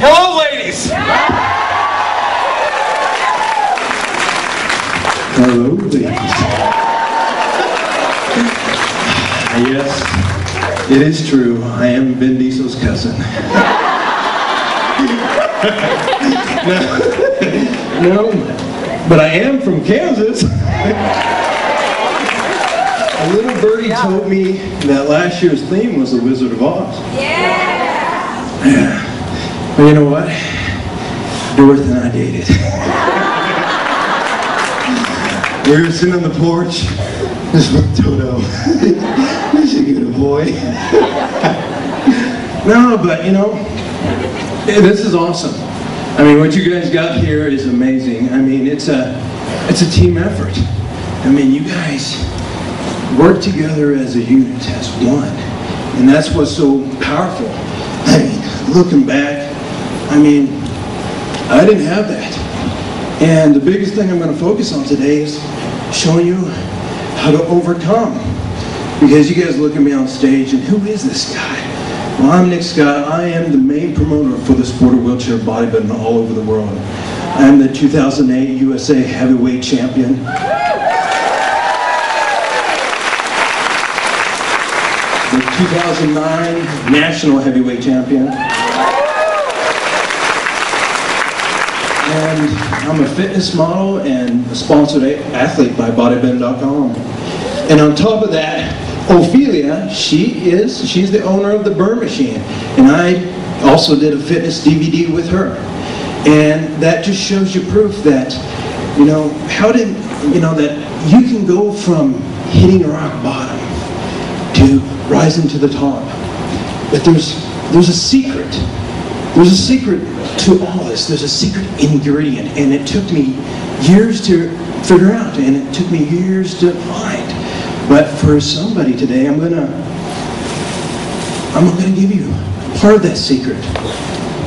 Hello, ladies. Hello, ladies. Yes, it is true. I am Vin Diesel's cousin. No, but I am from Kansas. A little birdie told me that last year's theme was The Wizard of Oz. Yeah. But you know what? Dorothy and I dated. We were sitting on the porch. This was Toto. He's a good boy. No, but you know, this is awesome. I mean, what you guys got here is amazing. I mean, it's a team effort. I mean, you guys work together as a unit, as one. And that's what's so powerful. I mean, looking back, I mean, I didn't have that. And the biggest thing I'm going to focus on today is showing you how to overcome. Because you guys look at me on stage and who is this guy? Well, I'm Nick Scott. I am the main promoter for the sport of wheelchair bodybuilding all over the world. I'm the 2008 USA heavyweight champion. The 2009 national heavyweight champion. And I'm a fitness model and a sponsored athlete by bodybuilding.com. And on top of that, Ophelia, she's the owner of the Burn Machine. And I also did a fitness DVD with her. And that just shows you proof that, you know, that you can go from hitting rock bottom to rising to the top. But there's a secret. There's a secret to all this. There's a secret ingredient, and it took me years to figure out, and it took me years to find. But for somebody today, I'm gonna give you part of that secret,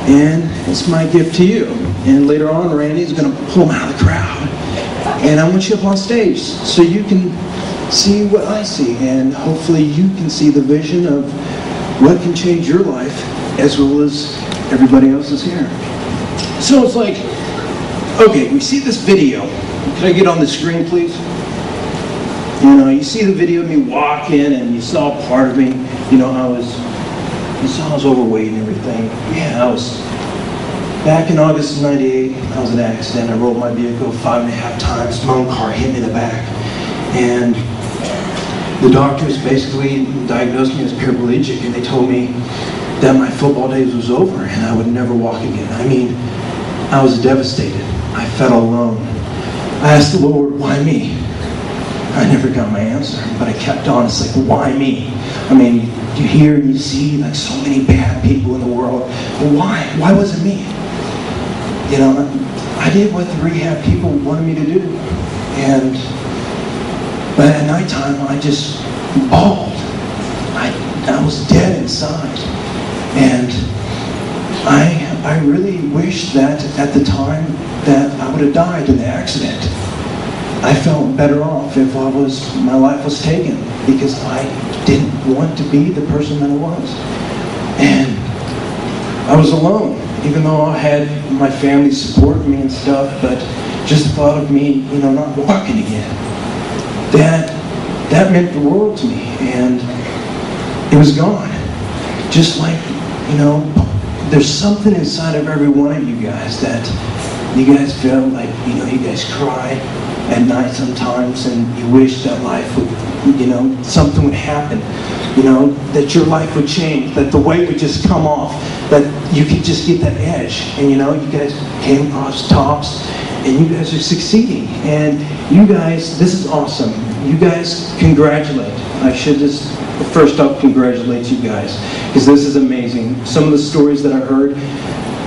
and it's my gift to you. And later on, Randy's gonna pull him out of the crowd, and I want you up on stage so you can see what I see, and hopefully you can see the vision of what can change your life as well as everybody else is here. So it's like, okay, we see this video. Can I get on the screen, please? You know, you see the video of me walk in, and you saw part of me. You know, you saw I was overweight and everything. Yeah, back in August of '98, I was in an accident. I rolled my vehicle 5.5 times. My own car hit me in the back. And the doctors basically diagnosed me as paraplegic, and they told me that my football days was over and I would never walk again. I mean, I was devastated. I felt alone. I asked the Lord, why me? I never got my answer, but I kept on. It's like, why me? I mean, you hear and you see like so many bad people in the world. Well, why? Why was it me? You know, I did what the rehab people wanted me to do. But at nighttime, I just bawled. I was dead inside. And I really wish that at the time that I would have died in the accident. I felt better off if my life was taken, because I didn't want to be the person that I was. And I was alone, even though I had my family support me and stuff, but just the thought of me, you know, not walking again, that meant the world to me, and it was gone. Just like, you know, there's something inside of every one of you guys that you guys feel like, you know, you guys cry at night sometimes, and you wish that life would, you know, something would happen, you know, that your life would change, that the weight would just come off, that you could just get that edge. And you know, you guys came across tops, and you guys are succeeding. And you guys, this is awesome. You guys, congratulate. I should just first off congratulate you guys, because this is amazing. Some of the stories that I heard,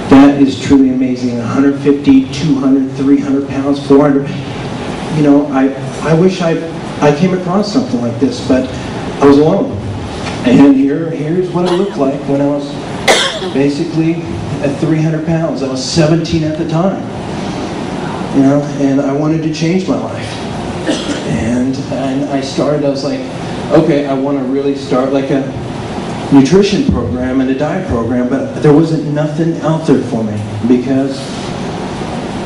that is truly amazing. 150, 200, 300 pounds, 400. You know, I wish I came across something like this, but I was alone. And here's what I looked like when I was basically at 300 pounds. I was 17 at the time. You know, and I wanted to change my life. And I was like, okay, I want to really start like a nutrition program, and a diet program, but there wasn't nothing out there for me because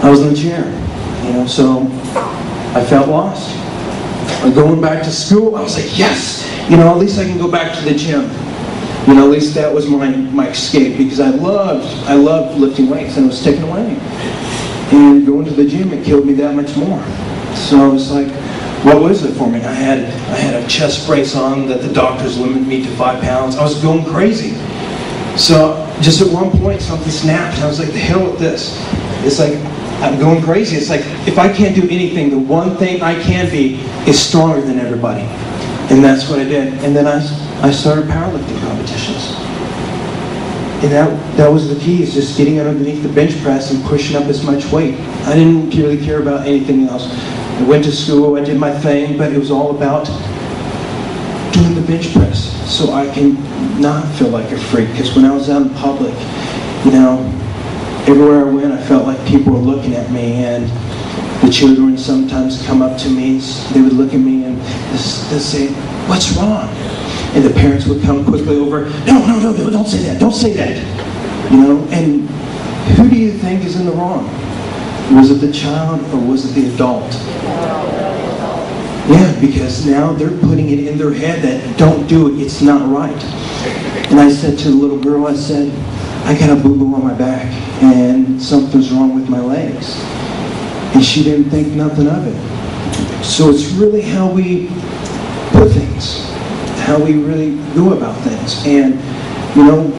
I was in the chair, so I felt lost. And going back to school, I was like, yes, at least I can go back to the gym. At least that was my escape, because I loved lifting weights, and it was taken away. And going to the gym, it killed me that much more. So I was like, what was it for me? I had a chest brace on that the doctors limited me to 5 pounds. I was going crazy. So just at one point, something snapped, and I was like, the hell with this. It's like, I'm going crazy. It's like, if I can't do anything, the one thing I can be is stronger than everybody. And that's what I did. And then I started powerlifting competitions. And that was the key, is just getting underneath the bench press and pushing up as much weight. I didn't really care about anything else. I went to school, I did my thing, but it was all about doing the bench press so I can not feel like a freak. Because when I was out in public, everywhere I went, I felt like people were looking at me, and the children sometimes come up to me, they would look at me and they'd say, what's wrong? And the parents would come quickly over, no, don't say that. And who do you think is in the wrong? Was it the child or was it the adult? Yeah, because now they're putting it in their head that don't do it, it's not right. And I said to the little girl, I said, I got a boo-boo on my back and something's wrong with my legs. And she didn't think nothing of it. So it's really how we put things, how we really go about things. And